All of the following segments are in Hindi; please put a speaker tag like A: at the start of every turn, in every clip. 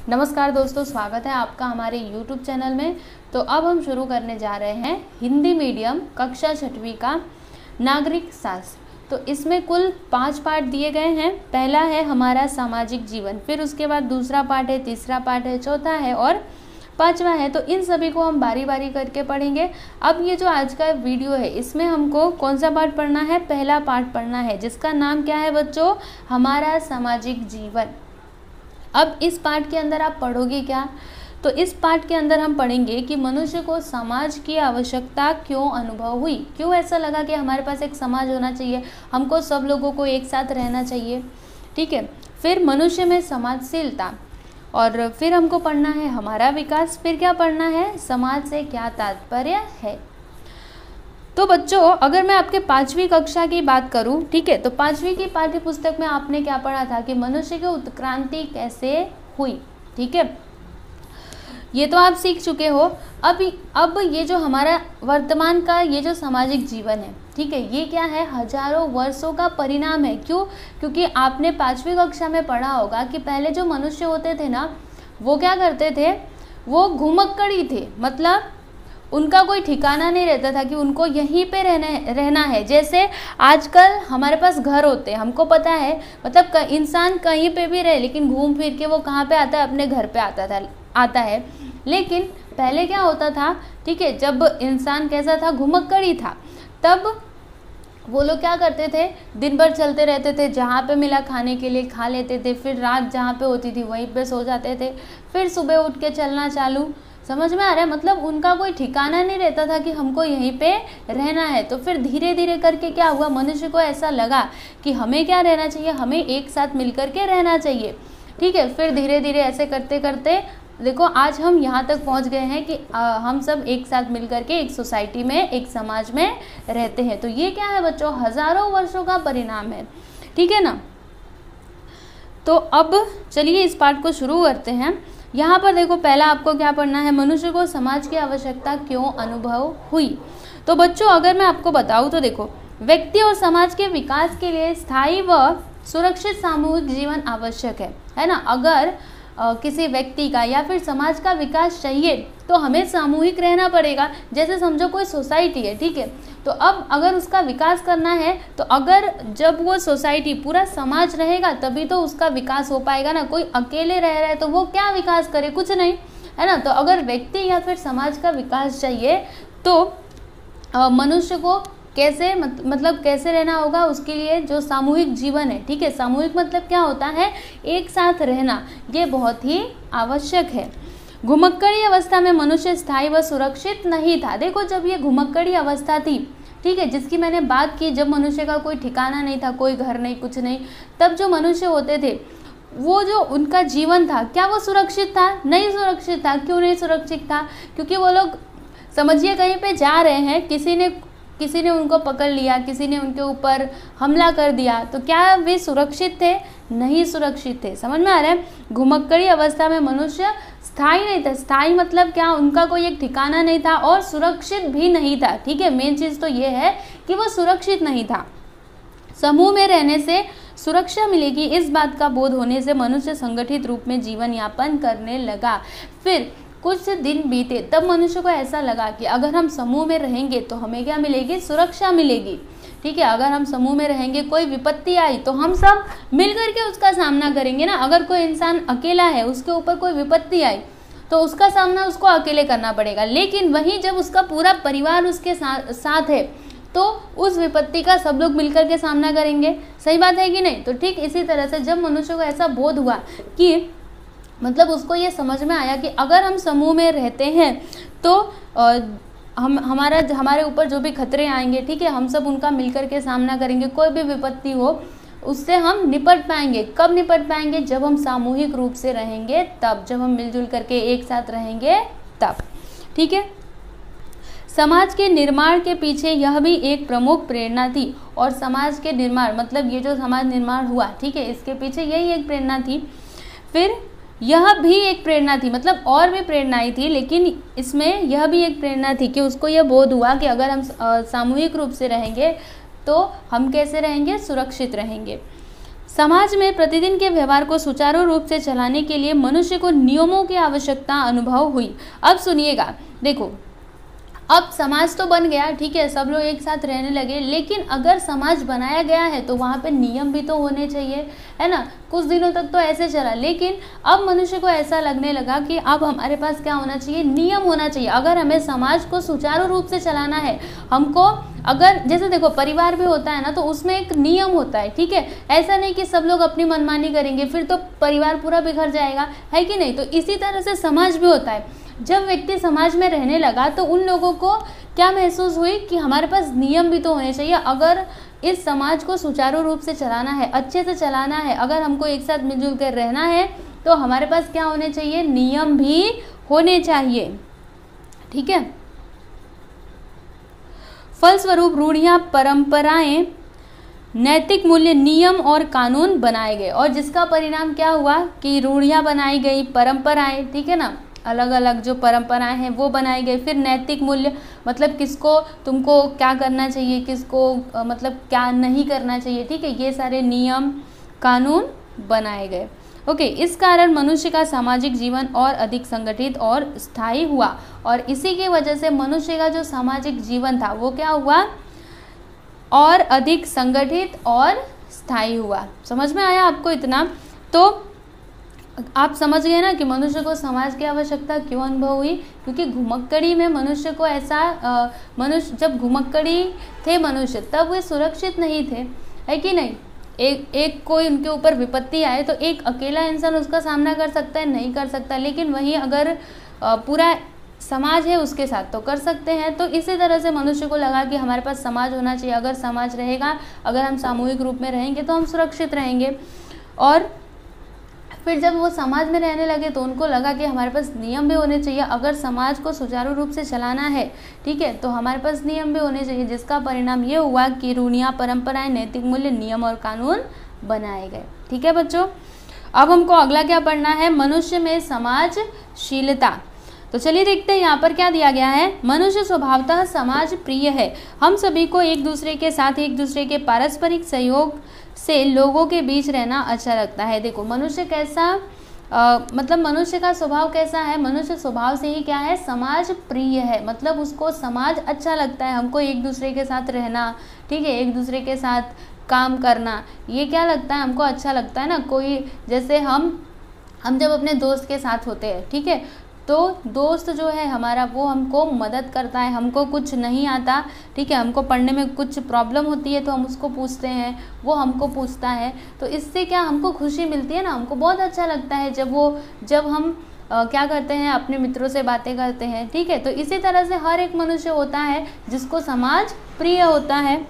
A: नमस्कार दोस्तों, स्वागत है आपका हमारे YouTube चैनल में। तो अब हम शुरू करने जा रहे हैं हिंदी मीडियम कक्षा 6वीं का नागरिक शास्त्र। तो इसमें कुल 5 पार्ट दिए गए हैं। पहला है हमारा सामाजिक जीवन, फिर उसके बाद दूसरा पार्ट है, तीसरा पार्ट है, चौथा है और 5वां है। तो इन सभी को हम बारी बारी करके पढ़ेंगे। अब ये जो आज का वीडियो है इसमें हमको कौन सा पार्ट पढ़ना है? पहला पार्ट पढ़ना है, जिसका नाम क्या है बच्चों? हमारा सामाजिक जीवन। अब इस पार्ट के अंदर आप पढ़ोगे क्या? तो इस पार्ट के अंदर हम पढ़ेंगे कि मनुष्य को समाज की आवश्यकता क्यों अनुभव हुई, क्यों ऐसा लगा कि हमारे पास एक समाज होना चाहिए, हमको सब लोगों को एक साथ रहना चाहिए। ठीक है, फिर मनुष्य में समाजशीलता, और फिर हमको पढ़ना है हमारा विकास। फिर क्या पढ़ना है? समाज से क्या तात्पर्य है। तो बच्चों, अगर मैं आपके 5वीं कक्षा की बात करूं, ठीक है, तो 5वीं की पाठ्य पुस्तक में आपने क्या पढ़ा था कि मनुष्य की उत्क्रांति कैसे हुई। ठीक है, ये तो आप सीख चुके हो। अब ये जो हमारा वर्तमान का ये जो सामाजिक जीवन है, ठीक है, ये क्या है? हजारों वर्षों का परिणाम है। क्यों? क्योंकि आपने 5वीं कक्षा में पढ़ा होगा कि पहले जो मनुष्य होते थे ना, वो क्या करते थे? वो घुमक्कड़ी थे। मतलब उनका कोई ठिकाना नहीं रहता था कि उनको यहीं पे रहना है। जैसे आजकल हमारे पास घर होते हैं, हमको पता है, मतलब इंसान कहीं पे भी रहे लेकिन घूम फिर के वो कहाँ पे आता है? अपने घर पे आता है। लेकिन पहले क्या होता था? ठीक है, जब इंसान कैसा था? घुमक्कड़ी था। तब वो लोग क्या करते थे? दिन भर चलते रहते थे, जहाँ पे मिला खाने के लिए खा लेते थे, फिर रात जहाँ पे होती थी वहीं पे सो जाते थे, फिर सुबह उठ के चलना चालू। समझ में आ रहा है? मतलब उनका कोई ठिकाना नहीं रहता था कि हमको यहीं पे रहना है। तो फिर धीरे धीरे करके क्या हुआ? मनुष्य को ऐसा लगा कि हमें क्या रहना चाहिए? हमें एक साथ मिलकर के रहना चाहिए। ठीक है, फिर धीरे धीरे ऐसे करते करते देखो आज हम यहाँ तक पहुँच गए हैं कि हम सब एक साथ मिलकर के एक सोसाइटी में, एक समाज में रहते हैं। तो ये क्या है बच्चों? हजारों वर्षों का परिणाम है। ठीक है ना। तो अब चलिए इस पाठ को शुरू करते हैं। यहाँ पर देखो, पहला आपको क्या पढ़ना है? मनुष्य को समाज की आवश्यकता क्यों अनुभव हुई। तो बच्चों, अगर मैं आपको बताऊँ तो देखो, व्यक्ति और समाज के विकास के लिए स्थायी व सुरक्षित सामूहिक जीवन आवश्यक है ना। अगर किसी व्यक्ति का या फिर समाज का विकास चाहिए तो हमें सामूहिक रहना पड़ेगा। जैसे समझो कोई सोसाइटी है, ठीक है, तो अब अगर उसका विकास करना है तो अगर जब वो सोसाइटी, पूरा समाज रहेगा तभी तो उसका विकास हो पाएगा ना। कोई अकेले रह रहा है तो वो क्या विकास करे? कुछ नहीं, है ना। तो अगर व्यक्ति या फिर समाज का विकास चाहिए तो मनुष्य को कैसे मतलब कैसे रहना होगा? उसके लिए जो सामूहिक जीवन है, ठीक है, सामूहिक मतलब क्या होता है? एक साथ रहना, ये बहुत ही आवश्यक है। घुमक्कड़ी अवस्था में मनुष्य स्थायी व सुरक्षित नहीं था। देखो, जब ये घुमक्कड़ी अवस्था थी, ठीक है, जिसकी मैंने बात की, जब मनुष्य का कोई ठिकाना नहीं था, कोई घर नहीं, कुछ नहीं, तब जो मनुष्य होते थे, वो जो उनका जीवन था, क्या वो सुरक्षित था? नहीं सुरक्षित था। क्यों नहीं सुरक्षित था? क्योंकि वो लोग, समझिए, कहीं पे जा रहे हैं, किसी ने उनको पकड़ लिया, किसी ने उनके ऊपर हमला कर दिया, तो क्या वे सुरक्षित थे? नहीं सुरक्षित थे। समझ में आ रहा है? घुमक्कड़ी अवस्था में मनुष्य स्थायी नहीं था। स्थायी मतलब क्या? उनका कोई एक ठिकाना नहीं था और सुरक्षित भी नहीं था। ठीक है, मेन चीज तो ये है कि वो सुरक्षित नहीं था। समूह में रहने से सुरक्षा मिलेगी, इस बात का बोध होने से मनुष्य संगठित रूप में जीवन यापन करने लगा। फिर कुछ दिन बीते, तब मनुष्य को ऐसा लगा कि अगर हम समूह में रहेंगे तो हमें क्या मिलेगी? सुरक्षा मिलेगी। ठीक है, अगर हम समूह में रहेंगे, कोई विपत्ति आई तो हम सब मिलकर के उसका सामना करेंगे ना। अगर कोई इंसान अकेला है, उसके ऊपर कोई विपत्ति आई तो उसका सामना उसको अकेले करना पड़ेगा। लेकिन वहीं जब उसका पूरा परिवार उसके साथ है तो उस विपत्ति का सब लोग मिलकर के सामना करेंगे। सही बात है कि नहीं? तो ठीक इसी तरह से जब मनुष्य को ऐसा बोध हुआ कि मतलब उसको ये समझ में आया कि अगर हम समूह में रहते हैं तो हमारे ऊपर जो भी खतरे आएंगे, ठीक है, हम सब उनका मिलकर के सामना करेंगे। कोई भी विपत्ति हो उससे हम निपट पाएंगे। कब निपट पाएंगे? जब हम सामूहिक रूप से रहेंगे, तब, जब हम मिलजुल करके एक साथ रहेंगे तब। ठीक है, समाज के निर्माण के पीछे यह भी एक प्रमुख प्रेरणा थी। और समाज के निर्माण मतलब ये जो समाज निर्माण हुआ, ठीक है, इसके पीछे यही एक प्रेरणा थी। फिर यह भी एक प्रेरणा थी, मतलब और भी प्रेरणाएं थी, लेकिन इसमें यह भी एक प्रेरणा थी कि उसको यह बोध हुआ कि अगर हम सामूहिक रूप से रहेंगे तो हम कैसे रहेंगे? सुरक्षित रहेंगे। समाज में प्रतिदिन के व्यवहार को सुचारू रूप से चलाने के लिए मनुष्य को नियमों की आवश्यकता अनुभव हुई। अब सुनिएगा, देखो अब समाज तो बन गया, ठीक है, सब लोग एक साथ रहने लगे, लेकिन अगर समाज बनाया गया है तो वहाँ पे नियम भी तो होने चाहिए, है ना। कुछ दिनों तक तो ऐसे चला, लेकिन अब मनुष्य को ऐसा लगने लगा कि अब हमारे पास क्या होना चाहिए, नियम होना चाहिए। अगर हमें समाज को सुचारू रूप से चलाना है, हमको अगर जैसे देखो परिवार भी होता है ना, तो उसमें एक नियम होता है, ठीक है। ऐसा नहीं कि सब लोग अपनी मनमानी करेंगे, फिर तो परिवार पूरा बिखर जाएगा, है कि नहीं। तो इसी तरह से समाज भी होता है। जब व्यक्ति समाज में रहने लगा तो उन लोगों को क्या महसूस हुई कि हमारे पास नियम भी तो होने चाहिए। अगर इस समाज को सुचारू रूप से चलाना है, अच्छे से चलाना है, अगर हमको एक साथ मिलजुल कर रहना है, तो हमारे पास क्या होने चाहिए, नियम भी होने चाहिए, ठीक है। फलस्वरूप रूढ़ियां, परंपराएं, नैतिक मूल्य, नियम और कानून बनाए गए, और जिसका परिणाम क्या हुआ कि रूढ़ियां बनाई गई, परंपराएं, ठीक है ना, अलग अलग जो परंपराएं हैं वो बनाई गई। फिर नैतिक मूल्य, मतलब किसको तुमको क्या करना चाहिए, किसको मतलब क्या नहीं करना चाहिए, ठीक है, ये सारे नियम कानून बनाए गए। ओके, इस कारण मनुष्य का सामाजिक जीवन और अधिक संगठित और स्थायी हुआ, और इसी की वजह से मनुष्य का जो सामाजिक जीवन था वो क्या हुआ, और अधिक संगठित और स्थायी हुआ। समझ में आया आपको इतना? तो आप समझ गए ना कि मनुष्य को समाज की आवश्यकता क्यों अनुभव हुई, क्योंकि घुमक्कड़ी में मनुष्य को ऐसा मनुष्य जब घुमक्कड़ी थे मनुष्य तब वे सुरक्षित नहीं थे, है कि नहीं। एक कोई उनके ऊपर विपत्ति आए तो एक अकेला इंसान उसका सामना कर सकता है, नहीं कर सकता, लेकिन वहीं अगर पूरा समाज है उसके साथ तो कर सकते हैं। तो इसी तरह से मनुष्य को लगा कि हमारे पास समाज होना चाहिए, अगर समाज रहेगा, अगर हम सामूहिक रूप में रहेंगे तो हम सुरक्षित रहेंगे। और फिर जब वो समाज में रहने लगे तो उनको लगा कि हमारे पास नियम भी होने चाहिए, अगर समाज को सुचारू रूप से चलाना है, ठीक है, तो हमारे पास नियम भी होने चाहिए, जिसका परिणाम ये हुआ कि रूढ़ियां, परंपराएं, नैतिक मूल्य, नियम और कानून बनाए गए। ठीक है बच्चों, अब हमको अगला क्या पढ़ना है, मनुष्य में समाजशीलता। तो चलिए देखते हैं यहाँ पर क्या दिया गया है। मनुष्य स्वभावतः समाज प्रिय है, हम सभी को एक दूसरे के साथ, एक दूसरे के पारस्परिक सहयोग से लोगों के बीच रहना अच्छा लगता है। देखो मनुष्य कैसा मतलब मनुष्य का स्वभाव कैसा है, मनुष्य स्वभाव से ही क्या है, समाज प्रिय है, मतलब उसको समाज अच्छा लगता है, हमको एक दूसरे के साथ रहना, ठीक है, एक दूसरे के साथ काम करना, ये क्या लगता है, हमको अच्छा लगता है ना। कोई जैसे हम जब अपने दोस्त के साथ होते हैं, ठीक है, तो दोस्त जो है हमारा वो हमको मदद करता है, हमको कुछ नहीं आता, ठीक है, हमको पढ़ने में कुछ प्रॉब्लम होती है तो हम उसको पूछते हैं, वो हमको पूछता है, तो इससे क्या हमको खुशी मिलती है ना, हमको बहुत अच्छा लगता है जब हम क्या करते हैं, अपने मित्रों से बातें करते हैं, ठीक है। तो इसी तरह से हर एक मनुष्य होता है जिसको समाज प्रिय होता है।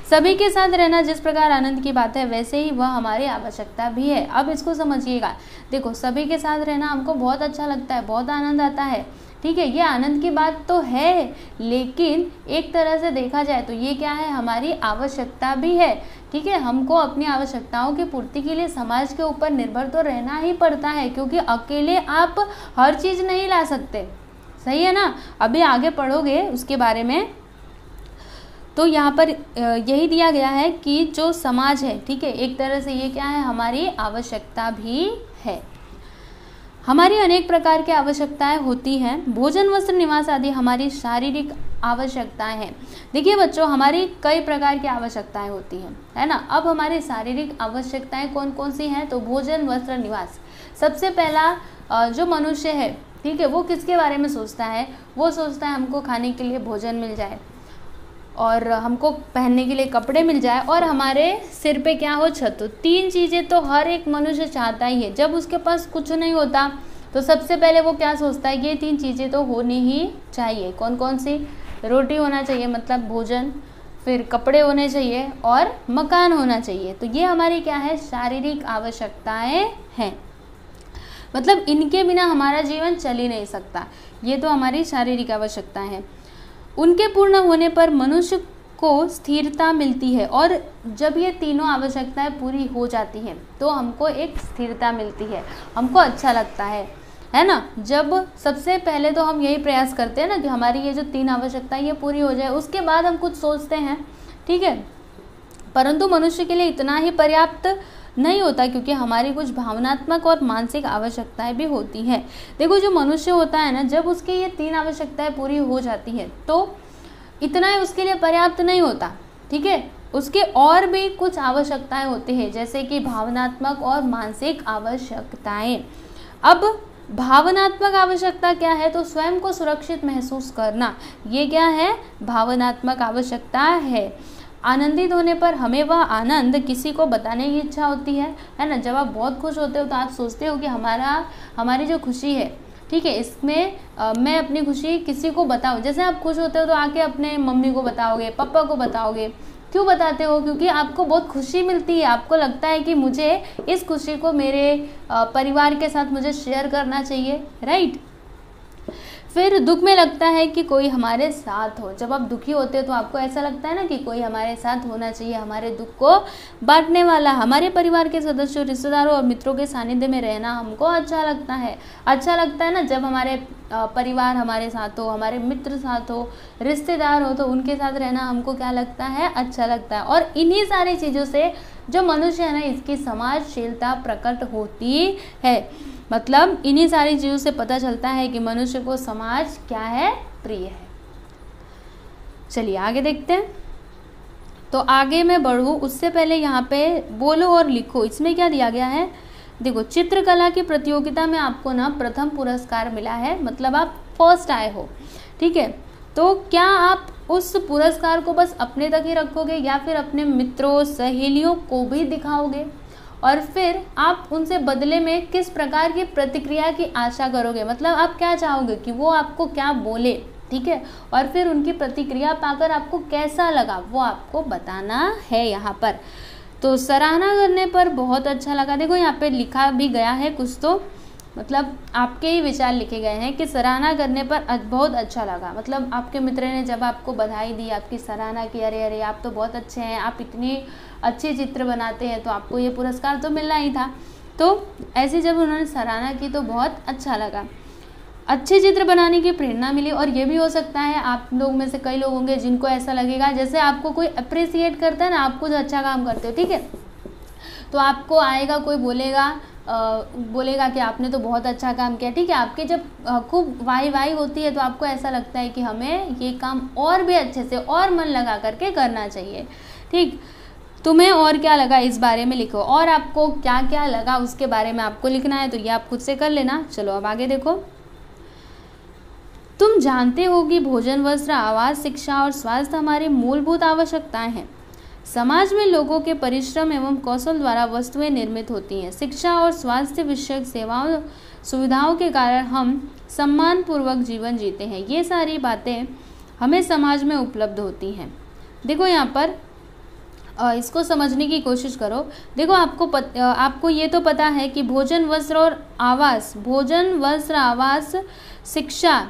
A: सभी के साथ रहना जिस प्रकार आनंद की बात है, वैसे ही वह हमारी आवश्यकता भी है। अब इसको समझिएगा, देखो सभी के साथ रहना हमको बहुत अच्छा लगता है, बहुत आनंद आता है, ठीक है, ये आनंद की बात तो है, लेकिन एक तरह से देखा जाए तो ये क्या है, हमारी आवश्यकता भी है, ठीक है। हमको अपनी आवश्यकताओं की पूर्ति के लिए समाज के ऊपर निर्भर तो रहना ही पड़ता है, क्योंकि अकेले आप हर चीज़ नहीं ला सकते, सही है ना। अभी आगे पढ़ोगे उसके बारे में, तो यहाँ पर यही दिया गया है कि जो समाज है, ठीक है, एक तरह से ये क्या है, हमारी आवश्यकता भी है। हमारी अनेक प्रकार की आवश्यकताएं होती हैं, भोजन, वस्त्र, निवास आदि हमारी शारीरिक आवश्यकताएं हैं। देखिए बच्चों, हमारी कई प्रकार की आवश्यकताएं होती हैं, है ना। अब हमारी शारीरिक आवश्यकताएं कौन कौन सी हैं, तो भोजन, वस्त्र, निवास। सबसे पहला जो मनुष्य है, ठीक है, वो किसके बारे में सोचता है, वो सोचता है हमको खाने के लिए भोजन मिल जाए, और हमको पहनने के लिए कपड़े मिल जाए, और हमारे सिर पे क्या हो, छत हो। तीन चीज़ें तो हर एक मनुष्य चाहता ही है। जब उसके पास कुछ नहीं होता तो सबसे पहले वो क्या सोचता है, ये तीन चीज़ें तो होनी ही चाहिए। कौन कौन सी, रोटी होना चाहिए मतलब भोजन, फिर कपड़े होने चाहिए, और मकान होना चाहिए। तो ये हमारी क्या है, शारीरिक आवश्यकताएं हैं, मतलब इनके बिना हमारा जीवन चल ही नहीं सकता। ये तो हमारी शारीरिक आवश्यकताएं हैं। उनके पूर्ण होने पर मनुष्य को स्थिरता मिलती है, और जब ये तीनों आवश्यकताएं पूरी हो जाती हैं तो हमको एक स्थिरता मिलती है, हमको अच्छा लगता है ना। जब सबसे पहले तो हम यही प्रयास करते हैं ना कि हमारी ये जो तीन आवश्यकताएं ये पूरी हो जाए, उसके बाद हम कुछ सोचते हैं, ठीक है। परंतु मनुष्य के लिए इतना ही पर्याप्त नहीं होता, क्योंकि हमारी कुछ भावनात्मक और मानसिक आवश्यकताएं भी होती हैं। देखो जो मनुष्य होता है ना, जब उसकी ये 3 आवश्यकताएं पूरी हो जाती हैं तो इतना ही उसके लिए पर्याप्त नहीं होता, ठीक है, उसके और भी कुछ आवश्यकताएं होती हैं, जैसे कि भावनात्मक और मानसिक आवश्यकताएं। अब भावनात्मक आवश्यकता क्या है, तो स्वयं को सुरक्षित महसूस करना, ये क्या है, भावनात्मक आवश्यकता है। आनंदित होने पर हमें वह आनंद किसी को बताने की इच्छा होती है ना। जब आप बहुत खुश होते हो तो आप सोचते हो कि हमारी जो खुशी है, ठीक है, इसमें मैं अपनी खुशी किसी को बताऊं। जैसे आप खुश होते हो तो आके अपने मम्मी को बताओगे, पापा को बताओगे। क्यों बताते हो, क्योंकि आपको बहुत खुशी मिलती है, आपको लगता है कि मुझे इस खुशी को मेरे परिवार के साथ मुझे शेयर करना चाहिए, राइट। फिर दुख में लगता है कि कोई हमारे साथ हो। जब आप दुखी होते हो तो आपको ऐसा लगता है ना कि कोई हमारे साथ होना चाहिए, हमारे दुख को बांटने वाला। हमारे परिवार के सदस्यों, रिश्तेदारों और मित्रों के सानिध्य में रहना हमको अच्छा लगता है। अच्छा लगता है ना जब हमारे परिवार हमारे साथ हो, हमारे मित्र साथ हो, रिश्तेदार हो, तो उनके साथ रहना हमको क्या लगता है, अच्छा लगता है। और इन्हीं सारी चीज़ों से जो मनुष्य है ना, इसकी समाजशीलता प्रकट होती है। मतलब इन्हीं सारी चीज़ों से पता चलता है कि मनुष्य को समाज क्या है, प्रिय है। चलिए आगे देखते हैं। तो आगे मैं बढ़ूँ उससे पहले यहाँ पे बोलो और लिखो, इसमें क्या दिया गया है, देखो चित्रकला की प्रतियोगिता में आपको ना प्रथम पुरस्कार मिला है, मतलब आप फर्स्ट आए हो, ठीक है। तो क्या आप उस पुरस्कार को बस अपने तक ही रखोगे या फिर अपने मित्रों सहेलियों को भी दिखाओगे, और फिर आप उनसे बदले में किस प्रकार की प्रतिक्रिया की आशा करोगे, मतलब आप क्या चाहोगे कि वो आपको क्या बोले, ठीक है, और फिर उनकी प्रतिक्रिया पाकर आपको कैसा लगा वो आपको बताना है यहाँ पर। तो सराहना करने पर बहुत अच्छा लगा, देखो यहाँ पे लिखा भी गया है कुछ, तो मतलब आपके ही विचार लिखे गए हैं कि सराहना करने पर बहुत अच्छा लगा, मतलब आपके मित्र ने जब आपको बधाई दी, आपकी सराहना की, अरे अरे आप तो बहुत अच्छे हैं, आप इतनी अच्छे चित्र बनाते हैं, तो आपको ये पुरस्कार तो मिलना ही था। तो ऐसे जब उन्होंने सराहना की तो बहुत अच्छा लगा, अच्छे चित्र बनाने की प्रेरणा मिली। और ये भी हो सकता है आप लोग में से कई लोग होंगे जिनको ऐसा लगेगा जैसे आपको कोई अप्रिसिएट करता है ना, आप कुछ अच्छा काम करते हो, ठीक है, तो आपको आएगा कोई बोलेगा कि आपने तो बहुत अच्छा काम किया, ठीक है। आपके जब खूब वाही होती है तो आपको ऐसा लगता है कि हमें ये काम और भी अच्छे से और मन लगा करके करना चाहिए, ठीक। तुम्हें और क्या लगा इस बारे में लिखो, और आपको क्या क्या लगा उसके बारे में आपको लिखना है, तो ये आप खुद से कर लेना। चलो अब आगे देखो। तुम जानते हो कि भोजन, वस्त्र, आवास, शिक्षा और स्वास्थ्य हमारी मूलभूत आवश्यकताएं हैं। समाज में लोगों के परिश्रम एवं कौशल द्वारा वस्तुएं निर्मित होती हैं। शिक्षा और स्वास्थ्य विषयक सेवाओं सुविधाओं के कारण हम सम्मानपूर्वक जीवन जीते हैं। ये सारी बातें हमें समाज में उपलब्ध होती हैं। देखो यहाँ पर इसको समझने की कोशिश करो। देखो आपको ये तो पता है कि भोजन, वस्त्र और आवास, भोजन, वस्त्र, आवास, शिक्षा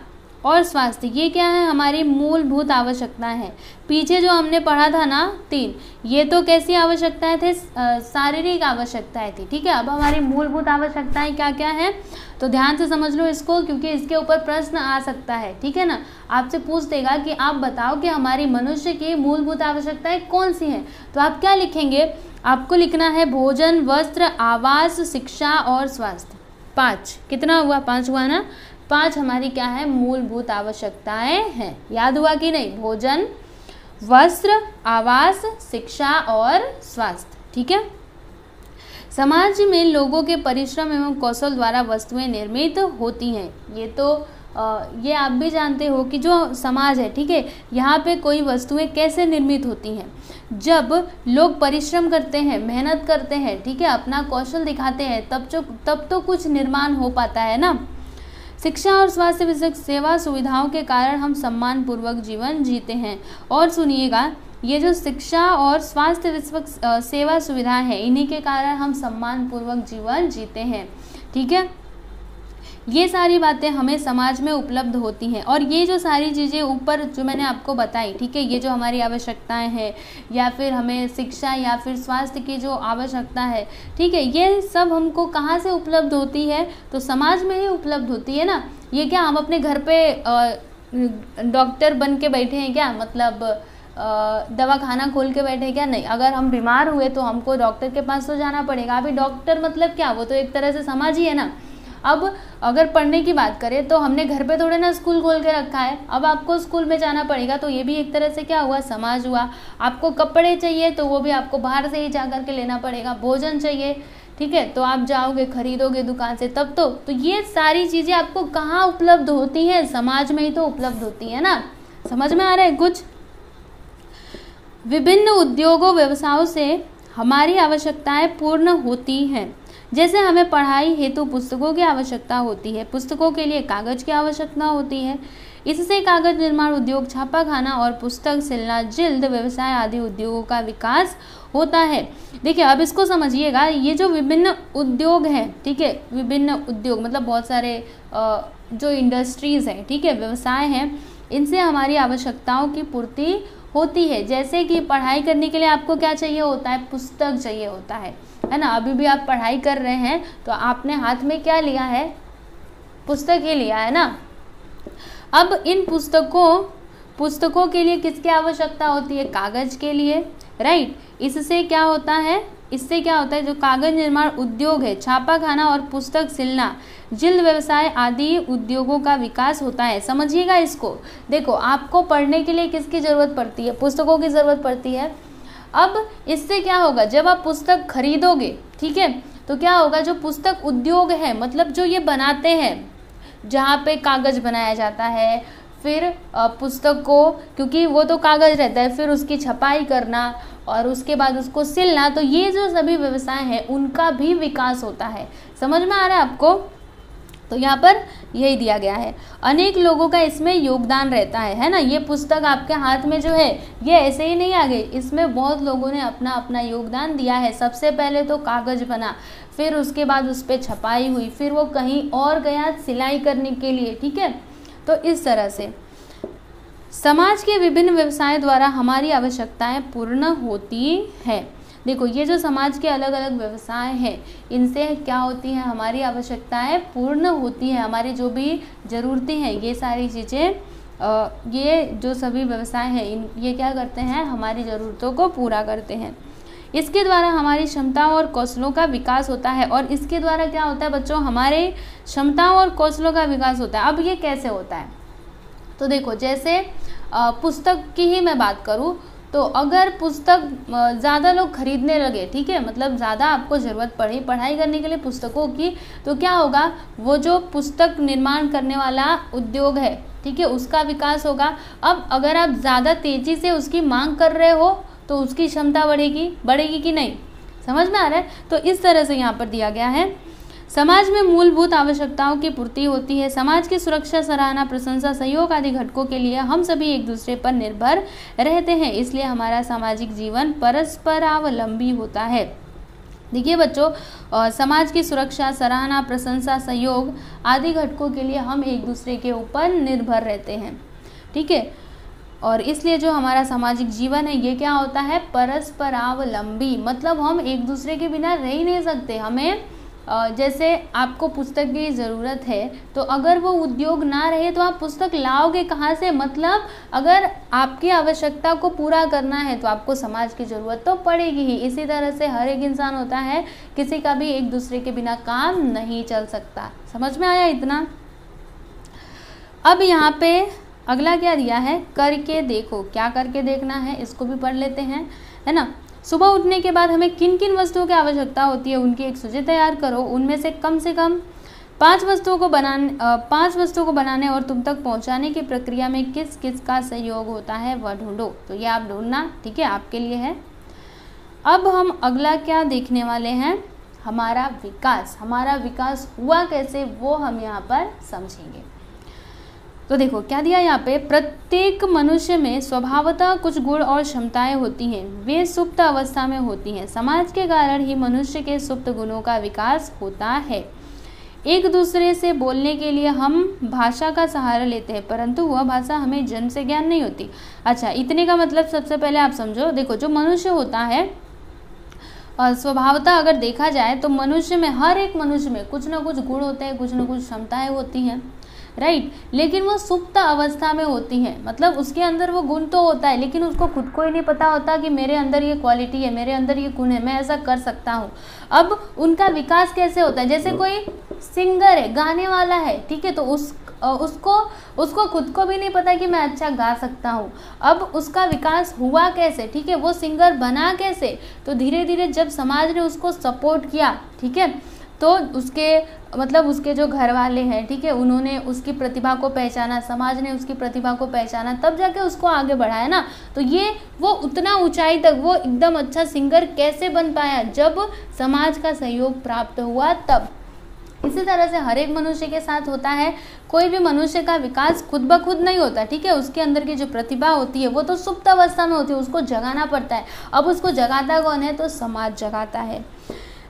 A: और स्वास्थ्य, ये क्या है, हमारी मूलभूत आवश्यकताएं हैं। पीछे जो हमने पढ़ा था ना 3, ये तो कैसी आवश्यकताएं थे, शारीरिक आवश्यकताएं थी, ठीक है। अब हमारी मूलभूत आवश्यकताएं क्या क्या हैं, तो ध्यान से समझ लो इसको, क्योंकि इसके ऊपर प्रश्न आ सकता है, ठीक है ना। आपसे पूछ देगा कि आप बताओ कि हमारी मनुष्य की मूलभूत आवश्यकताएं कौन सी हैं, तो आप क्या लिखेंगे, आपको लिखना है भोजन, वस्त्र, आवास, शिक्षा और स्वास्थ्य। 5 कितना हुआ, 5 हुआ ना। 5 हमारी क्या है, मूलभूत आवश्यकताएं हैं। याद हुआ कि नहीं, भोजन, वस्त्र, आवास, शिक्षा और स्वास्थ्य, ठीक है। समाज में लोगों के परिश्रम एवं कौशल द्वारा वस्तुएं निर्मित होती हैं। ये आप भी जानते हो कि जो समाज है, ठीक है, यहाँ पे कोई वस्तुएं कैसे निर्मित होती हैं, जब लोग परिश्रम करते हैं, मेहनत करते हैं, ठीक है, अपना कौशल दिखाते हैं, तब तो कुछ निर्माण हो पाता है ना। शिक्षा और स्वास्थ्य विषयक सेवा सुविधाओं के कारण हम सम्मानपूर्वक जीवन जीते हैं। और सुनिएगा, ये जो शिक्षा और स्वास्थ्य विषयक सेवा सुविधाएं हैं, इन्हीं के कारण हम सम्मानपूर्वक जीवन जीते हैं, ठीक है। ये सारी बातें हमें समाज में उपलब्ध होती हैं। और ये जो सारी चीज़ें ऊपर जो मैंने आपको बताई, ठीक है, ये जो हमारी आवश्यकताएं हैं, या फिर हमें शिक्षा या फिर स्वास्थ्य की जो आवश्यकता है, ठीक है, ये सब हमको कहाँ से उपलब्ध होती है, तो समाज में ही उपलब्ध होती है ना। ये क्या हम अपने घर पे डॉक्टर बन के बैठे हैं क्या, मतलब दवा खाना खोल के बैठे क्या? नहीं। अगर हम बीमार हुए तो हमको डॉक्टर के पास तो जाना पड़ेगा। अभी डॉक्टर मतलब क्या, वो तो एक तरह से समाज ही है ना। अब अगर पढ़ने की बात करें तो हमने घर पे थोड़े ना स्कूल खोल के रखा है, अब आपको स्कूल में जाना पड़ेगा, तो ये भी एक तरह से क्या हुआ? समाज हुआ। आपको कपड़े चाहिए तो वो भी आपको बाहर से ही जा कर के लेना पड़ेगा। भोजन चाहिए, ठीक है, तो आप जाओगे खरीदोगे दुकान से तब तो ये सारी चीज़ें आपको कहाँ उपलब्ध होती हैं? समाज में ही तो उपलब्ध होती है ना। समझ में आ रहा है कुछ? विभिन्न उद्योगों व्यवसायों से हमारी आवश्यकताएं पूर्ण होती हैं। जैसे हमें पढ़ाई हेतु पुस्तकों की आवश्यकता होती है, पुस्तकों के लिए कागज की आवश्यकता होती है। इससे कागज निर्माण उद्योग, छापाखाना और पुस्तक सिलना, जिल्द व्यवसाय आदि उद्योगों का विकास होता है। देखिए अब इसको समझिएगा, ये जो विभिन्न उद्योग हैं, ठीक है, विभिन्न उद्योग मतलब बहुत सारे जो इंडस्ट्रीज़ हैं, ठीक है, व्यवसाय हैं, इनसे हमारी आवश्यकताओं की पूर्ति होती है। जैसे कि पढ़ाई करने के लिए आपको क्या चाहिए होता है? पुस्तक चाहिए होता है ना। अभी भी आप पढ़ाई कर रहे हैं तो आपने हाथ में क्या लिया है? पुस्तक ही लिया है ना। अब इन पुस्तकों के लिए किसकी आवश्यकता होती है? कागज के लिए, राइट। इससे क्या होता है? इससे क्या होता है? जो कागज निर्माण उद्योग है, छापाखाना और पुस्तक सिलना, जिल्द व्यवसाय आदि उद्योगों का विकास होता है। समझिएगा इसको। देखो आपको पढ़ने के लिए किसकी ज़रूरत पड़ती है? पुस्तकों की ज़रूरत पड़ती है। अब इससे क्या होगा? जब आप पुस्तक खरीदोगे, ठीक है, तो क्या होगा? जो पुस्तक उद्योग है, मतलब जो ये बनाते हैं, जहाँ पे कागज बनाया जाता है, फिर पुस्तक को, क्योंकि वो तो कागज रहता है, फिर उसकी छपाई करना और उसके बाद उसको सिलना, तो ये जो सभी व्यवसाय हैं उनका भी विकास होता है। समझ में आ रहा है आपको? तो यहाँ पर यही दिया गया है। अनेक लोगों का इसमें योगदान रहता है ना। ये पुस्तक आपके हाथ में जो है ये ऐसे ही नहीं आ गई, इसमें बहुत लोगों ने अपना अपना योगदान दिया है। सबसे पहले तो कागज बना, फिर उसके बाद उस पर छपाई हुई, फिर वो कहीं और गया सिलाई करने के लिए, ठीक है। तो इस तरह से समाज के विभिन्न व्यवसाय द्वारा हमारी आवश्यकताएं पूर्ण होती हैं। देखो ये जो समाज के अलग अलग व्यवसाय हैं, इनसे क्या होती है? हमारी आवश्यकताएं पूर्ण होती हैं। हमारी जो भी ज़रूरतें हैं, ये सारी चीज़ें, ये जो सभी व्यवसाय हैं, ये क्या करते हैं? हमारी ज़रूरतों को पूरा करते हैं। इसके द्वारा हमारी क्षमताओं और कौशलों का विकास होता है। और इसके द्वारा क्या होता है बच्चों? हमारे क्षमताओं और कौशलों का विकास होता है। अब ये कैसे होता है? तो देखो जैसे पुस्तक की ही मैं बात करूँ तो अगर पुस्तक ज़्यादा लोग खरीदने लगे, ठीक है, मतलब ज़्यादा आपको ज़रूरत पड़ी पढ़ाई करने के लिए पुस्तकों की, तो क्या होगा? वो जो पुस्तक निर्माण करने वाला उद्योग है, ठीक है, उसका विकास होगा। अब अगर आप ज़्यादा तेज़ी से उसकी मांग कर रहे हो तो उसकी क्षमता बढ़ेगी कि नहीं? समझ में आ रहा है? तो इस तरह से यहाँ पर दिया गया है। समाज में मूलभूत आवश्यकताओं की पूर्ति होती है। समाज की सुरक्षा, सराहना, प्रशंसा, सहयोग आदि घटकों के लिए हम सभी एक दूसरे पर निर्भर रहते हैं। इसलिए हमारा सामाजिक जीवन परस्परावलंबी होता है। देखिए बच्चों, समाज की सुरक्षा, सराहना, प्रशंसा, सहयोग आदि घटकों के लिए हम एक दूसरे के ऊपर निर्भर रहते हैं, ठीक है। और इसलिए जो हमारा सामाजिक जीवन है ये क्या होता है? परस्परावलंबी, मतलब हम एक दूसरे के बिना रह ही नहीं सकते। हमें जैसे आपको पुस्तक की ज़रूरत है, तो अगर वो उद्योग ना रहे तो आप पुस्तक लाओगे कहाँ से? मतलब अगर आपकी आवश्यकता को पूरा करना है तो आपको समाज की ज़रूरत तो पड़ेगी ही। इसी तरह से हर एक इंसान होता है, किसी का भी एक दूसरे के बिना काम नहीं चल सकता। समझ में आया इतना? अब यहाँ पे अगला क्या दिया है? करके देखो। क्या करके देखना है इसको भी पढ़ लेते हैं, है ना। सुबह उठने के बाद हमें किन किन वस्तुओं की आवश्यकता होती है उनकी एक सूची तैयार करो। उनमें से कम 5 वस्तुओं को बनाने और तुम तक पहुंचाने की प्रक्रिया में किस किस का सहयोग होता है वह ढूंढो। तो ये आप ढूंढना, ठीक है, आपके लिए है। अब हम अगला क्या देखने वाले हैं? हमारा विकास हुआ कैसे, वो हम यहाँ पर समझेंगे। तो देखो क्या दिया यहाँ पे? प्रत्येक मनुष्य में स्वभावतः कुछ गुण और क्षमताएं होती हैं, वे सुप्त अवस्था में होती हैं। समाज के कारण ही मनुष्य के सुप्त गुणों का विकास होता है। एक दूसरे से बोलने के लिए हम भाषा का सहारा लेते हैं, परंतु वह भाषा हमें जन्म से ज्ञान नहीं होती। अच्छा, इतने का मतलब सबसे पहले आप समझो। देखो जो मनुष्य होता है स्वभावतः अगर देखा जाए तो मनुष्य में, हर एक मनुष्य में कुछ ना कुछ गुण होते हैं, कुछ ना कुछ क्षमताएं होती हैं, राइट। लेकिन वो सुप्त अवस्था में होती हैं, मतलब उसके अंदर वो गुण तो होता है लेकिन उसको खुद को ही नहीं पता होता कि मेरे अंदर ये क्वालिटी है, मेरे अंदर ये गुण है, मैं ऐसा कर सकता हूँ। अब उनका विकास कैसे होता है, जैसे कोई सिंगर है, गाने वाला है, ठीक है, तो उसको खुद को भी नहीं पता कि मैं अच्छा गा सकता हूँ। अब उसका विकास हुआ कैसे, ठीक है, वो सिंगर बना कैसे, तो धीरे धीरे जब समाज ने उसको सपोर्ट किया, ठीक है, तो उसके जो घर वाले हैं, ठीक है, उन्होंने उसकी प्रतिभा को पहचाना, समाज ने उसकी प्रतिभा को पहचाना, तब जाके उसको आगे बढ़ाया ना। तो ये वो उतना ऊंचाई तक वो एकदम अच्छा सिंगर कैसे बन पाया, जब समाज का सहयोग प्राप्त हुआ तब। इसी तरह से हर एक मनुष्य के साथ होता है। कोई भी मनुष्य का विकास खुद ब खुद नहीं होता, ठीक है, उसके अंदर की जो प्रतिभा होती है वो तो सुप्त अवस्था में होती है, उसको जगाना पड़ता है। अब उसको जगाता कौन है, तो समाज जगाता है,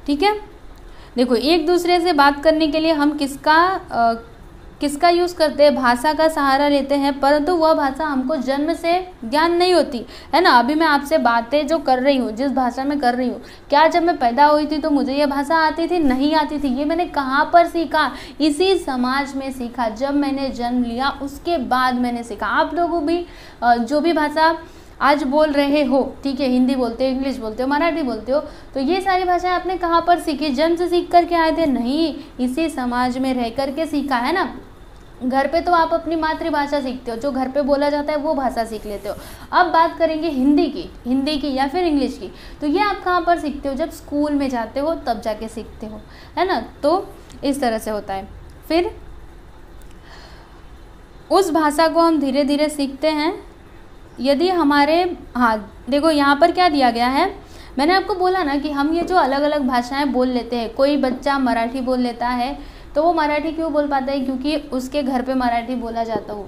A: ठीक है। देखो, एक दूसरे से बात करने के लिए हम किसका यूज़ करते हैं, भाषा का सहारा लेते हैं, परंतु वह भाषा हमको जन्म से ज्ञान नहीं होती है ना। अभी मैं आपसे बातें जो कर रही हूँ, जिस भाषा में कर रही हूँ, क्या जब मैं पैदा हुई थी तो मुझे ये भाषा आती थी, नहीं आती थी। ये मैंने कहाँ पर सीखा, इसी समाज में सीखा। जब मैंने जन्म लिया उसके बाद मैंने सीखा। आप लोगों भी जो भी भाषा आज बोल रहे हो, ठीक है, हिंदी बोलते हो, इंग्लिश बोलते हो, मराठी बोलते हो, तो ये सारी भाषाएं आपने कहाँ पर सीखी, जन्म से सीख करके आए थे? नहीं, इसी समाज में रह करके सीखा है ना। घर पे तो आप अपनी मातृभाषा सीखते हो, जो घर पे बोला जाता है वो भाषा सीख लेते हो। अब बात करेंगे हिंदी की या फिर इंग्लिश की, तो ये आप कहाँ पर सीखते हो, जब स्कूल में जाते हो तब जाके सीखते हो, है ना। तो इस तरह से होता है। फिर उस भाषा को हम धीरे धीरे सीखते हैं। यदि हमारे, हाँ देखो यहाँ पर क्या दिया गया है, मैंने आपको बोला ना कि हम ये जो अलग अलग भाषाएं बोल लेते हैं, कोई बच्चा मराठी बोल लेता है तो वो मराठी क्यों बोल पाता है, क्योंकि उसके घर पे मराठी बोला जाता हो।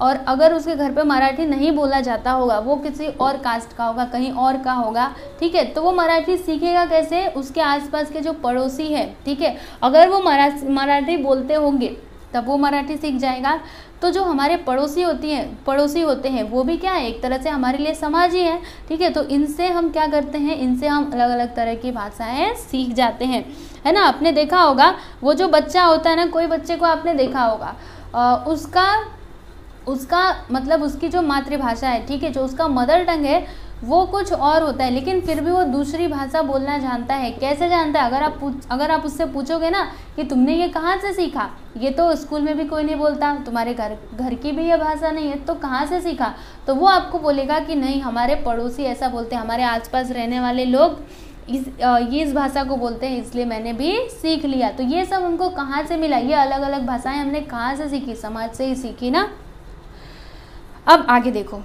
A: और अगर उसके घर पे मराठी नहीं बोला जाता होगा, वो किसी और कास्ट का होगा, कहीं और का होगा, ठीक है, तो वो मराठी सीखेगा कैसे, उसके आसपास के जो पड़ोसी है, ठीक है, अगर वो मराठी बोलते होंगे तब वो मराठी सीख जाएगा। तो जो हमारे पड़ोसी होते हैं वो भी क्या है, एक तरह से हमारे लिए समाज ही है, ठीक है। तो इनसे हम क्या करते हैं, इनसे हम अलग अलग तरह की भाषाएं सीख जाते हैं, है ना। आपने देखा होगा वो जो बच्चा होता है ना, कोई बच्चे को आपने देखा होगा, उसका मतलब उसकी जो मातृभाषा है, ठीक है, जो उसका मदर टंग है वो कुछ और होता है, लेकिन फिर भी वो दूसरी भाषा बोलना जानता है। कैसे जानता है, अगर आप उससे पूछोगे ना कि तुमने ये कहाँ से सीखा, ये तो स्कूल में भी कोई नहीं बोलता, तुम्हारे घर की भी ये भाषा नहीं है, तो कहाँ से सीखा, तो वो आपको बोलेगा कि नहीं, हमारे पड़ोसी ऐसा बोलते हैं, हमारे आसपास रहने वाले लोग इस भाषा को बोलते हैं, इसलिए मैंने भी सीख लिया। तो ये सब उनको कहाँ से मिला, ये अलग अलग भाषाएं हमने कहाँ से सीखी, समाज से ही सीखी ना। अब आगे देखो,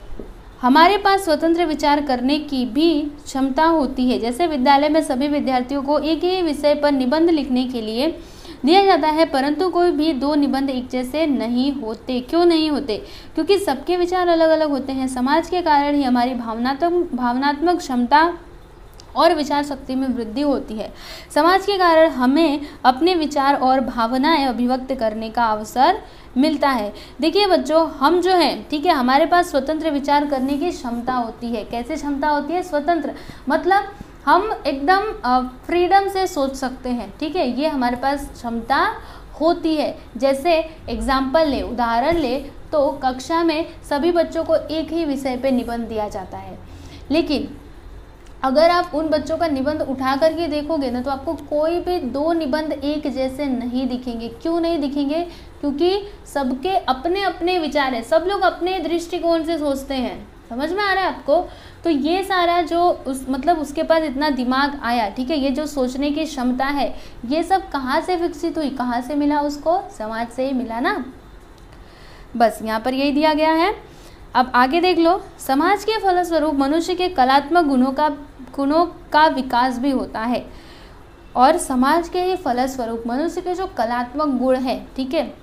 A: हमारे पास स्वतंत्र विचार करने की भी क्षमता होती है। जैसे विद्यालय में सभी विद्यार्थियों को एक ही विषय पर निबंध लिखने के लिए दिया जाता है, परंतु कोई भी दो निबंध एक जैसे नहीं होते। क्यों नहीं होते, क्योंकि सबके विचार अलग अलग होते हैं। समाज के कारण ही हमारी भावनात्मक क्षमता और विचार शक्ति में वृद्धि होती है। समाज के कारण हमें अपने विचार और भावनाएं अभिव्यक्त करने का अवसर मिलता है। देखिए बच्चों, हम जो हैं, ठीक है, हमारे पास स्वतंत्र विचार करने की क्षमता होती है। कैसे क्षमता होती है, स्वतंत्र मतलब हम एकदम फ्रीडम से सोच सकते हैं, ठीक है, ये हमारे पास क्षमता होती है। जैसे एग्जाम्पल ले, उदाहरण ले, तो कक्षा में सभी बच्चों को एक ही विषय पे निबंध दिया जाता है, लेकिन अगर आप उन बच्चों का निबंध उठा करके देखोगे ना, तो आपको कोई भी दो निबंध एक जैसे नहीं दिखेंगे। क्यों नहीं दिखेंगे, क्योंकि सबके अपने अपने विचार हैं, सब लोग अपने दृष्टिकोण से सोचते हैं। समझ में आ रहा है आपको। तो ये सारा जो उसके पास इतना दिमाग आया, ठीक है, ये जो सोचने की क्षमता है, ये सब कहाँ से विकसित हुई, कहाँ से मिला उसको, समाज से ही मिला ना। बस यहाँ पर यही दिया गया है। अब आगे देख लो, समाज के फलस्वरूप मनुष्य के कलात्मक गुणों का विकास भी होता है, और समाज के ही फलस्वरूप मनुष्य के जो कलात्मक गुण है, ठीक है,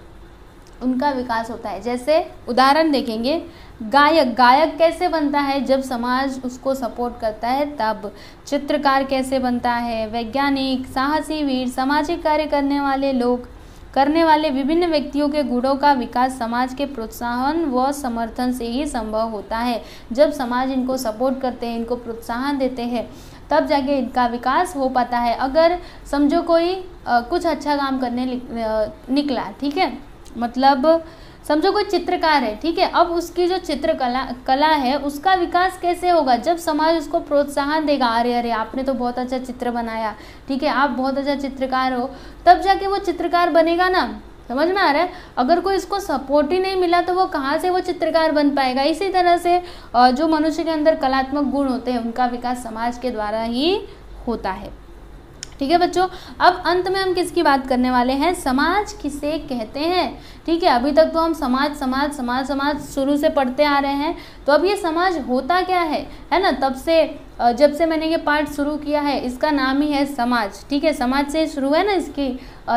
A: उनका विकास होता है। जैसे उदाहरण देखेंगे, गायक कैसे बनता है, जब समाज उसको सपोर्ट करता है तब। चित्रकार कैसे बनता है, वैज्ञानिक, साहसी वीर, सामाजिक कार्य करने वाले विभिन्न व्यक्तियों के गुणों का विकास समाज के प्रोत्साहन व समर्थन से ही संभव होता है। जब समाज इनको सपोर्ट करते हैं, इनको प्रोत्साहन देते हैं, तब जाके इनका विकास हो पाता है। अगर समझो कोई कुछ अच्छा काम करने निकला, ठीक है, मतलब समझो कोई चित्रकार है, ठीक है, अब उसकी जो कला है उसका विकास कैसे होगा, जब समाज उसको प्रोत्साहन देगा, अरे अरे आपने तो बहुत अच्छा चित्र बनाया, ठीक है, आप बहुत अच्छा चित्रकार हो, तब जाके वो चित्रकार बनेगा ना। समझ में आ रहा है? अगर कोई इसको सपोर्ट ही नहीं मिला तो वो कहाँ से वो चित्रकार बन पाएगा। इसी तरह से जो मनुष्य के अंदर कलात्मक गुण होते हैं उनका विकास समाज के द्वारा ही होता है। ठीक है बच्चों, अब अंत में हम किसकी बात करने वाले हैं, समाज किसे कहते हैं। ठीक है, अभी तक तो हम समाज समाज समाज समाज शुरू से पढ़ते आ रहे हैं, तो अब ये समाज होता क्या है ना। तब से जब से मैंने ये पाठ शुरू किया है इसका नाम ही है समाज। ठीक है, समाज से शुरू है ना इसकी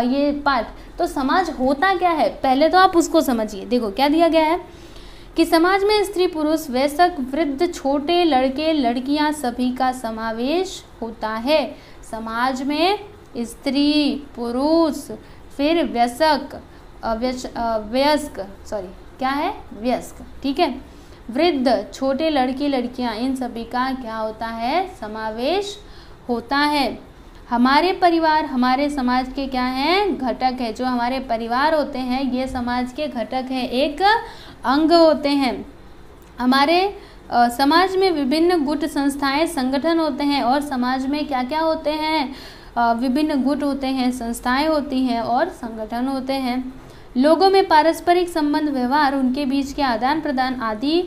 A: ये पाठ। तो समाज होता क्या है पहले तो आप उसको समझिए। देखो क्या दिया गया है कि समाज में स्त्री पुरुष वयस्क वृद्ध छोटे लड़के लड़कियां सभी का समावेश होता है। समाज में स्त्री पुरुष फिर वयस्क वयस्क, ठीक है, वृद्ध छोटे लड़के लड़कियां, इन सभी का क्या होता है, समावेश होता है। हमारे परिवार हमारे समाज के क्या हैं, घटक है। जो हमारे परिवार होते हैं ये समाज के घटक हैं, एक अंग होते हैं। हमारे समाज में विभिन्न गुट संस्थाएं संगठन होते हैं, और समाज में क्या क्या होते हैं, विभिन्न गुट होते हैं, संस्थाएं होती हैं और संगठन होते हैं। लोगों में पारस्परिक संबंध व्यवहार, उनके बीच के आदान प्रदान आदि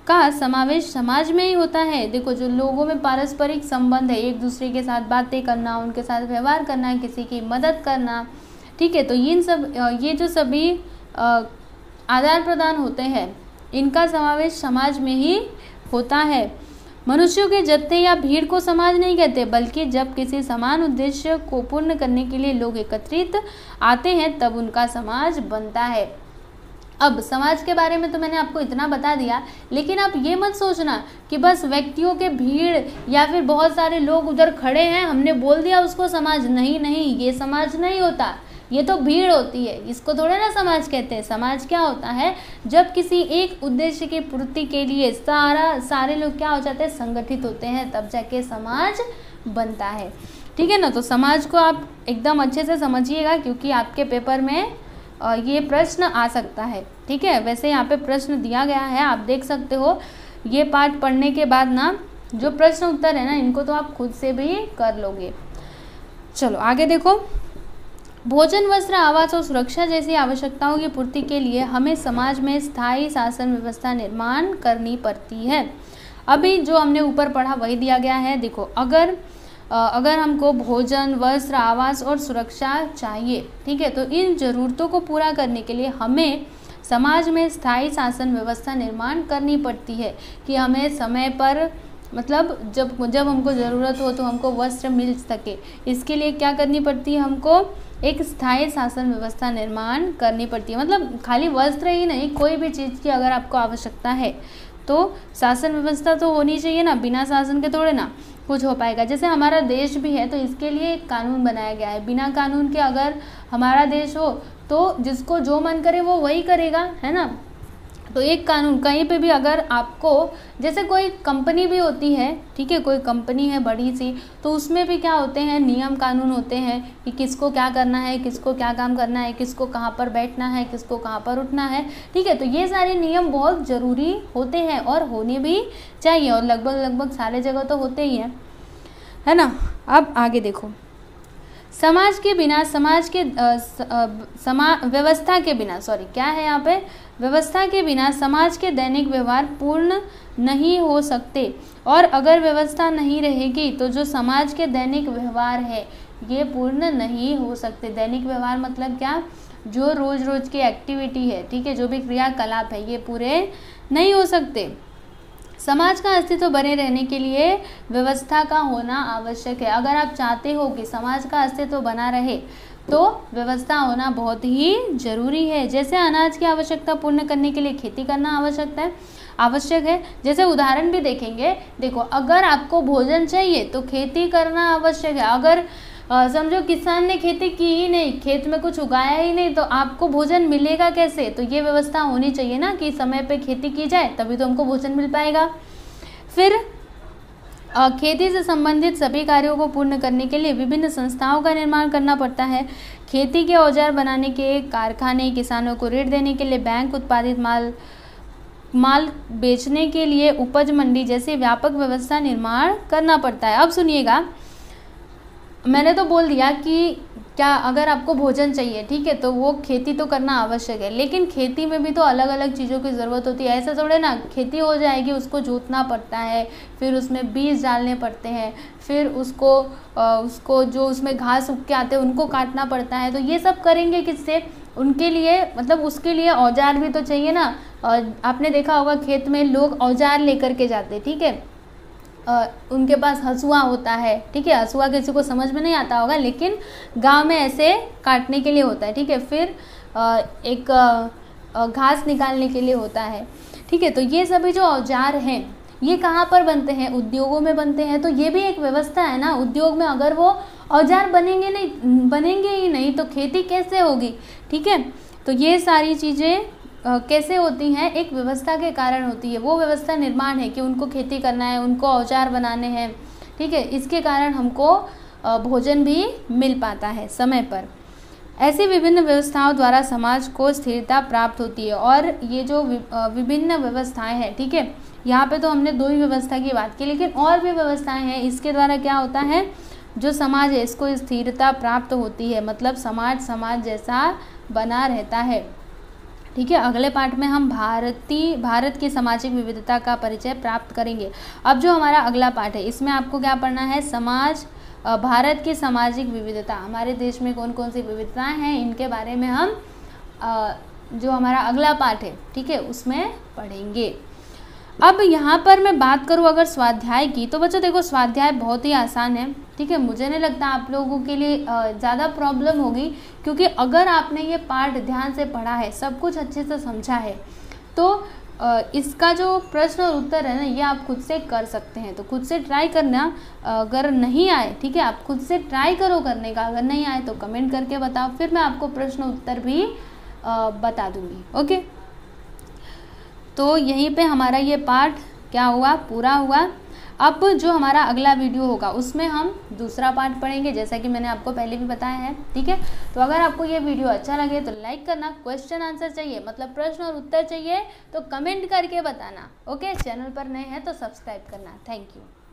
A: का समावेश समाज में ही होता है। देखो जो लोगों में पारस्परिक संबंध है, एक दूसरे के साथ बातें करना, उनके साथ व्यवहार करना, किसी की मदद करना, ठीक है, तो ये जो सभी आदान प्रदान होते हैं इनका समावेश समाज में ही होता है। मनुष्यों के जत्थे या भीड़ को समाज नहीं कहते, बल्कि जब किसी समान उद्देश्य को पूर्ण करने के लिए लोग एकत्रित आते हैं तब उनका समाज बनता है। अब समाज के बारे में तो मैंने आपको इतना बता दिया, लेकिन आप ये मत सोचना कि बस व्यक्तियों के भीड़ या फिर बहुत सारे लोग उधर खड़े हैं हमने बोल दिया उसको समाज। नहीं नहीं, ये समाज नहीं होता, ये तो भीड़ होती है, इसको थोड़े ना समाज कहते हैं। समाज क्या होता है, जब किसी एक उद्देश्य की पूर्ति के लिए सारे लोग क्या हो जाते हैं, संगठित होते हैं, तब जाके समाज बनता है। ठीक है ना, तो समाज को आप एकदम अच्छे से समझिएगा क्योंकि आपके पेपर में ये प्रश्न आ सकता है। ठीक है, वैसे यहाँ पे प्रश्न दिया गया है, आप देख सकते हो। ये पाठ पढ़ने के बाद ना जो प्रश्न उत्तर है ना इनको तो आप खुद से भी कर लोगे। चलो आगे देखो, भोजन वस्त्र आवास और सुरक्षा जैसी आवश्यकताओं की पूर्ति के लिए हमें समाज में स्थायी शासन व्यवस्था निर्माण करनी पड़ती है। अभी जो हमने ऊपर पढ़ा वही दिया गया है। देखो अगर हमको भोजन वस्त्र आवास और सुरक्षा चाहिए, ठीक है, तो इन जरूरतों को पूरा करने के लिए हमें समाज में स्थायी शासन व्यवस्था निर्माण करनी पड़ती है कि हमें समय पर मतलब जब हमको ज़रूरत हो तो हमको वस्त्र मिल सके। इसके लिए क्या करनी पड़ती है, हमको एक स्थायी शासन व्यवस्था निर्माण करनी पड़ती है। मतलब खाली वस्त्र ही नहीं, कोई भी चीज़ की अगर आपको आवश्यकता है तो शासन व्यवस्था तो होनी चाहिए ना, बिना शासन के थोड़े ना कुछ हो पाएगा। जैसे हमारा देश भी है तो इसके लिए एक कानून बनाया गया है, बिना कानून के अगर हमारा देश हो तो जिसको जो मन करे वो वही करेगा, है ना। तो एक कानून कहीं पे भी अगर आपको, जैसे कोई कंपनी भी होती है, ठीक है, कोई कंपनी है बड़ी सी, तो उसमें भी क्या होते हैं, नियम कानून होते हैं कि किसको क्या करना है, किसको क्या काम करना है, किसको कहाँ पर बैठना है, किसको कहाँ पर उठना है। ठीक है, तो ये सारे नियम बहुत ज़रूरी होते हैं और होने भी चाहिए, और लगभग सारे जगह तो होते ही हैं, है ना। अब आगे देखो, समाज के बिना व्यवस्था के बिना क्या है यहाँ पे, व्यवस्था के बिना समाज के दैनिक व्यवहार पूर्ण नहीं हो सकते, और अगर व्यवस्था नहीं रहेगी तो जो समाज के दैनिक व्यवहार है ये पूर्ण नहीं हो सकते। दैनिक व्यवहार मतलब क्या, जो रोज की एक्टिविटी है, ठीक है, जो भी क्रियाकलाप है ये पूरे नहीं हो सकते। समाज का अस्तित्व बने रहने के लिए व्यवस्था का होना आवश्यक है। अगर आप चाहते हो कि समाज का अस्तित्व बना रहे तो व्यवस्था होना बहुत ही जरूरी है। जैसे अनाज की आवश्यकता पूर्ण करने के लिए खेती करना आवश्यक है। जैसे उदाहरण भी देखेंगे, देखो अगर आपको भोजन चाहिए तो खेती करना आवश्यक है। अगर समझो किसान ने खेती की ही नहीं, खेत में कुछ उगाया ही नहीं, तो आपको भोजन मिलेगा कैसे। तो ये व्यवस्था होनी चाहिए ना कि समय पे खेती की जाए तभी तो हमको भोजन मिल पाएगा। फिर खेती से संबंधित सभी कार्यों को पूर्ण करने के लिए विभिन्न संस्थाओं का निर्माण करना पड़ता है। खेती के औजार बनाने के कारखाने, किसानों को ऋण देने के लिए बैंक, उत्पादित माल बेचने के लिए उपज मंडी जैसी व्यापक व्यवस्था निर्माण करना पड़ता है। अब सुनिएगा, मैंने तो बोल दिया कि क्या अगर आपको भोजन चाहिए, ठीक है, तो वो खेती तो करना आवश्यक है, लेकिन खेती में भी तो अलग अलग चीज़ों की ज़रूरत होती है। ऐसा थोड़े ना खेती हो जाएगी, उसको जोतना पड़ता है, फिर उसमें बीज डालने पड़ते हैं, फिर उसको जो उसमें घास उग के आते हैं उनको काटना पड़ता है। तो ये सब करेंगे किससे? उनके लिए, मतलब उसके लिए औजार भी तो चाहिए ना। आपने देखा होगा खेत में लोग औजार लेकर के जाते, ठीक है, उनके पास हंसुआ होता है, ठीक है, हंसुआ किसी को समझ में नहीं आता होगा, लेकिन गांव में ऐसे काटने के लिए होता है, ठीक है, फिर एक घास निकालने के लिए होता है, ठीक है। तो ये सभी जो औजार हैं ये कहाँ पर बनते हैं? उद्योगों में बनते हैं। तो ये भी एक व्यवस्था है ना। उद्योग में अगर वो औजार बनेंगे ही नहीं तो खेती कैसे होगी, ठीक है। तो ये सारी चीज़ें कैसे होती हैं? एक व्यवस्था के कारण होती है। वो व्यवस्था निर्माण है कि उनको खेती करना है, उनको औजार बनाने हैं, ठीक है, इसके कारण हमको भोजन भी मिल पाता है समय पर। ऐसी विभिन्न व्यवस्थाओं द्वारा समाज को स्थिरता प्राप्त होती है। और ये जो विभिन्न व्यवस्थाएं हैं, ठीक है, यहाँ पे तो हमने 2 ही व्यवस्था की बात की, लेकिन और भी व्यवस्थाएं हैं। इसके द्वारा क्या होता है, जो समाज है इसको स्थिरता प्राप्त होती है, मतलब समाज जैसा बना रहता है, ठीक है। अगले पार्ट में हम भारत की सामाजिक विविधता का परिचय प्राप्त करेंगे। अब जो हमारा अगला पार्ट है इसमें आपको क्या पढ़ना है? भारत की सामाजिक विविधता, हमारे देश में कौन कौन सी विविधताएं हैं इनके बारे में हम जो हमारा अगला पार्ट है, ठीक है, उसमें पढ़ेंगे। अब यहाँ पर मैं बात करूँ अगर स्वाध्याय की, तो बच्चों देखो स्वाध्याय बहुत ही आसान है, ठीक है। मुझे नहीं लगता आप लोगों के लिए ज़्यादा प्रॉब्लम होगी, क्योंकि अगर आपने ये पार्ट ध्यान से पढ़ा है, सब कुछ अच्छे से समझा है, तो इसका जो प्रश्न और उत्तर है ना ये आप खुद से कर सकते हैं। तो खुद से ट्राई करना, अगर नहीं आए, ठीक है, आप खुद से ट्राई करो करने का। अगर नहीं आए तो कमेंट करके बताओ, फिर मैं आपको प्रश्न उत्तर भी बता दूँगी। ओके, तो यहीं पे हमारा ये पार्ट क्या हुआ? पूरा हुआ। अब जो हमारा अगला वीडियो होगा उसमें हम दूसरा पार्ट पढ़ेंगे, जैसा कि मैंने आपको पहले भी बताया है, ठीक है। तो अगर आपको ये वीडियो अच्छा लगे तो लाइक करना, क्वेश्चन आंसर चाहिए, मतलब प्रश्न और उत्तर चाहिए तो कमेंट करके बताना। ओके, चैनल पर नए हैं तो सब्सक्राइब करना। Thank you.